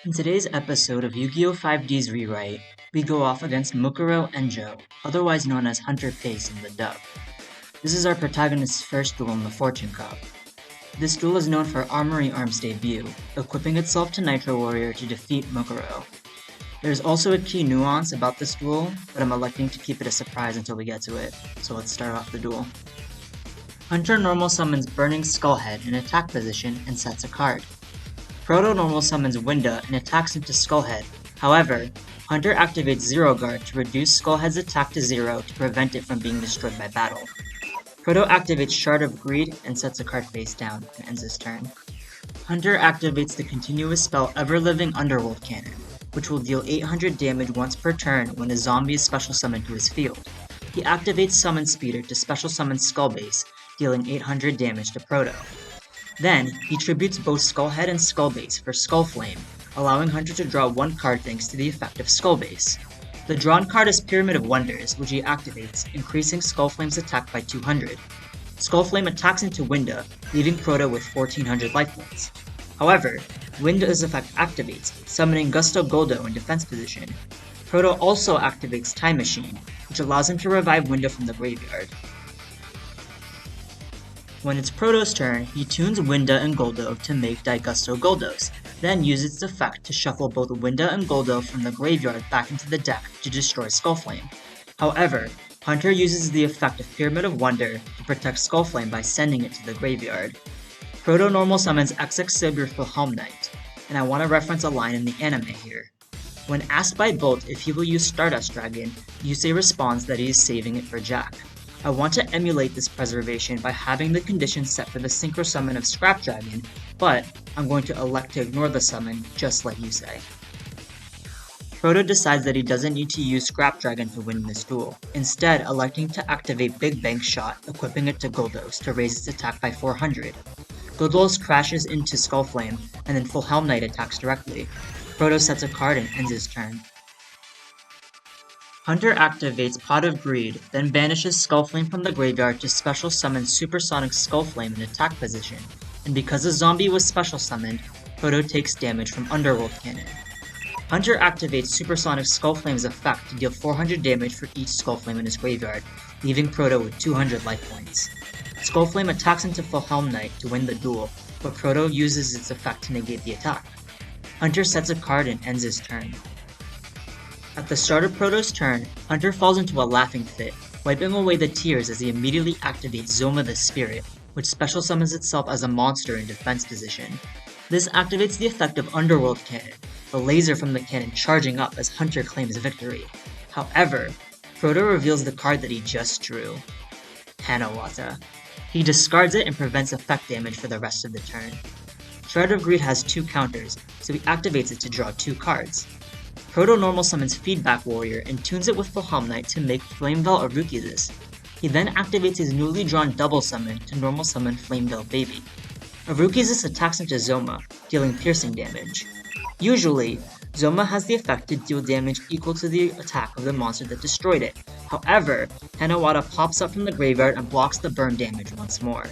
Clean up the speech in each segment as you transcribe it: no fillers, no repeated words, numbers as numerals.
In today's episode of Yu-Gi-Oh! 5D's Rewrite, we go off against Mukuro Enjo, otherwise known as Hunter Pace in the dub. This is our protagonist's first duel in the Fortune Cup. This duel is known for Armory Arm's debut, equipping itself to Nitro Warrior to defeat Mukuro. There's also a key nuance about this duel, but I'm electing to keep it a surprise until we get to it, so let's start off the duel. Hunter normal summons Burning Skullhead in attack position and sets a card. Proto normal summons Winda and attacks into Skullhead. However, Hunter activates Zero Guard to reduce Skullhead's attack to 0 to prevent it from being destroyed by battle. Proto activates Shard of Greed and sets a card face down and ends his turn. Hunter activates the continuous spell Ever-Living Underworld Cannon, which will deal 800 damage once per turn when a zombie is special summoned to his field. He activates Summon Speeder to special summon Skullbase, dealing 800 damage to Proto. Then, he tributes both Skullhead and Skullbase for Skullflame, allowing Hunter to draw one card thanks to the effect of Skullbase. The drawn card is Pyramid of Wonders, which he activates, increasing Skullflame's attack by 200. Skullflame attacks into Winda, leaving Proto with 1400 life points. However, Winda's effect activates, summoning Gusto Goldo in defense position. Proto also activates Time Machine, which allows him to revive Winda from the graveyard. When it's Proto's turn, he tunes Winda and Goldo to make Daigusto Goldos, then uses its effect to shuffle both Winda and Goldo from the graveyard back into the deck to destroy Skullflame. However, Hunter uses the effect of Pyramid of Wonder to protect Skullflame by sending it to the graveyard. Proto normal summons Excercise Helm Knight, and I want to reference a line in the anime here. When asked by Bolt if he will use Stardust Dragon, Yusei responds that he is saving it for Jack. I want to emulate this preservation by having the condition set for the Synchro Summon of Scrap Dragon, but I'm going to elect to ignore the summon, just like Yusei. Proto decides that he doesn't need to use Scrap Dragon to win this duel, instead electing to activate Big Bang Shot, equipping it to Goldos to raise its attack by 400. Goldos crashes into Skullflame, and then Full Helm Knight attacks directly. Proto sets a card and ends his turn. Hunter activates Pot of Greed, then banishes Skullflame from the graveyard to special summon Supersonic Skullflame in attack position, and because a zombie was special summoned, Proto takes damage from Underworld Cannon. Hunter activates Supersonic Skullflame's effect to deal 400 damage for each Skullflame in his graveyard, leaving Proto with 200 life points. Skullflame attacks into Full Helm Knight to win the duel, but Proto uses its effect to negate the attack. Hunter sets a card and ends his turn. At the start of Proto's turn, Hunter falls into a laughing fit, wiping away the tears as he immediately activates Zoma the Spirit, which special summons itself as a monster in defense position. This activates the effect of Underworld Cannon, the laser from the cannon charging up as Hunter claims victory. However, Proto reveals the card that he just drew, Hanawata. He discards it and prevents effect damage for the rest of the turn. Shard of Greed has 2 counters, so he activates it to draw 2 cards. Proto normal summons Feedback Warrior and tunes it with Full Helm Knight to make Flamevell Arukizis. He then activates his newly drawn double summon to normal summon Flamevell Baby. Arukizis attacks into Zoma, dealing piercing damage. Usually, Zoma has the effect to deal damage equal to the attack of the monster that destroyed it. However, Hanawata pops up from the graveyard and blocks the burn damage once more.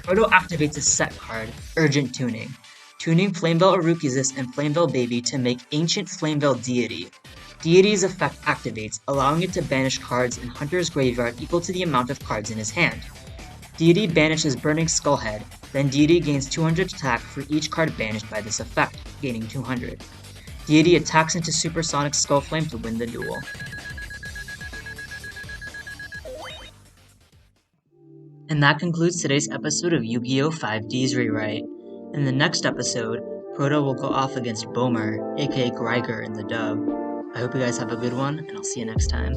Proto activates a set card, Urgent Tuning, tuning Flamevell Arukizis and Flamevell Baby to make Ancient Flamevell Deity. Deity's effect activates, allowing it to banish cards in Hunter's graveyard equal to the amount of cards in his hand. Deity banishes Burning Skullhead, then Deity gains 200 attack for each card banished by this effect, gaining 200. Deity attacks into Supersonic Skullflame to win the duel. And that concludes today's episode of Yu-Gi-Oh! 5D's Rewrite. In the next episode, Proto will go off against Bomer, aka Greiger in the dub. I hope you guys have a good one, and I'll see you next time.